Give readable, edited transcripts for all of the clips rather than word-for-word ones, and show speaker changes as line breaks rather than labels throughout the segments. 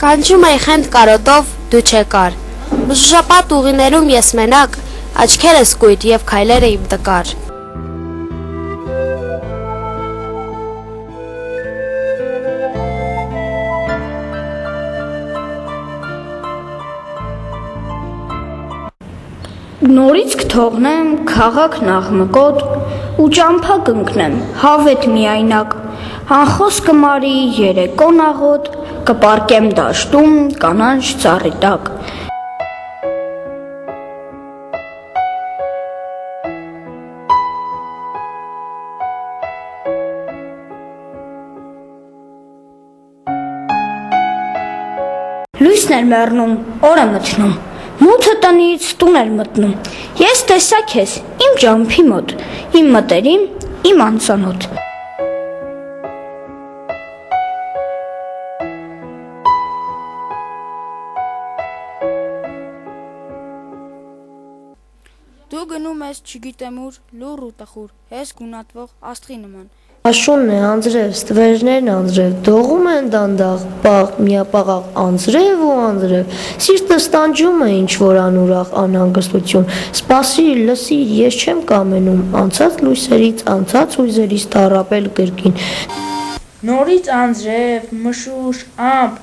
Կանչում էի խենթ կարոտով, դու չեկար, մշուշապատ ուղիներում ես մենակ, աչքերս կույտ և քայլերը իմ տկար։
Նորից կթողնեմ քաղաքն աղմկոտ ու ճամփա կընկնեմ հավետ միայնակ, անխոս կմարի երեկոն աղոտ, կպառկեմ դաշտում կանաչ ծառի տակ։ Լույսն էր մեռնում, օրը մթնում, մութը տնից տուն էր մտնում, ես տեսա քեզ իմ ճամփի մոտ, իմ մտերիմ, իմ անծանոթ։
Դու գնում ես չգիտեմ ուր, լուռ ու տխուր, ես գունատվող աստղի նման։
Աշունն է անձրև, ստվերներն անձրև, դողում են դանդաղ, պաղ, միապաղաղ անձրև ու անձրև, սիրտս տանջում է ինչ-որ անուրախ անհանգստություն, սպասիր, լսիր, ես չեմ կամենում, անցած լույսերից, անցած հույզերից տառապել կրկին։
Նորից անձրև, մշուշ, ամպ,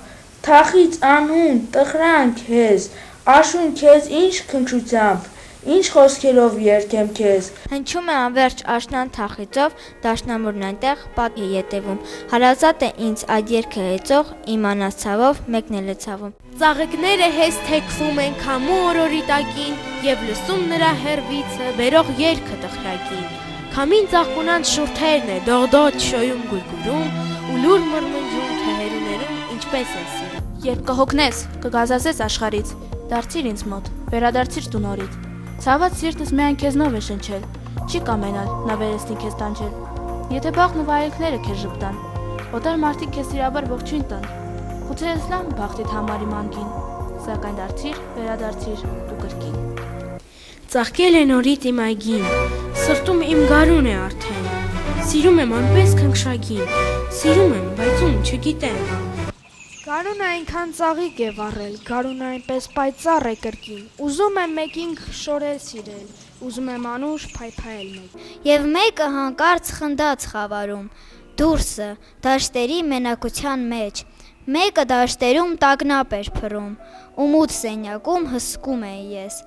թախից անուն, տխրան քեզ, աշուն քեզ ինչ քնչությամբ, ինչ խոսքերով երգեմ քեզ։
Հնչում է անվերջ աշնան թախիծով, դաշնամուրն այնտեղ պատ է ետևում, հարազատ է ինձ այդ երգը հեծող, իմանաց ցավով մեկն էլ է ցավում։
Ծաղիկները հեզ թեքվում են քամու օրորի տակին և լսում նրա հեռվիցը բերող երգը տխրակին։ Քամին ծաղկունանց շուրթերն է դողդոջ շոյում գույգուրում ու լուր մրմնջում թեհերուներում ինչպես է սիրում։
Երբ կհոգնես, կգազազես աշխարից, դարձիր ինձ մոտ, վերադարձիր դու նորից։ Ցաված սիրտս միայն քեզնով է շնչել, չի կամենալ նա վերեսնի քեզ տանջել։ Եթե բախն ու վայելքները քեզ ժպտան, օտար մարդիկ քեզ սիրաբար ողջույն տան։ Գուցե ես լամ բախտիդ համարի մանկին, սակայն դարձիր, վերադարձիր դու կրկին։
Ծաղկել է նորից իմ այգին, սրտում իմ գարուն է արդեն, սիրում եմ անպես քնքշագին, սիրում եմ, բայց ում չգիտեմ։
Գարունը այնքան ծաղիկ է վառել, գարունը այնպես պայծառ է կրկին, ուզում եմ մեկին շորել սիրել, ուզում եմ անուշ փայփայել մեկ։
Եվ մեկը հանկարծ խնդաց խավարում, դուրսը, դաշտերի մենակության մեջ, մեկը դաշտերում տագնապ էր փռում, ու մութ սենյակում հսկում էի ես։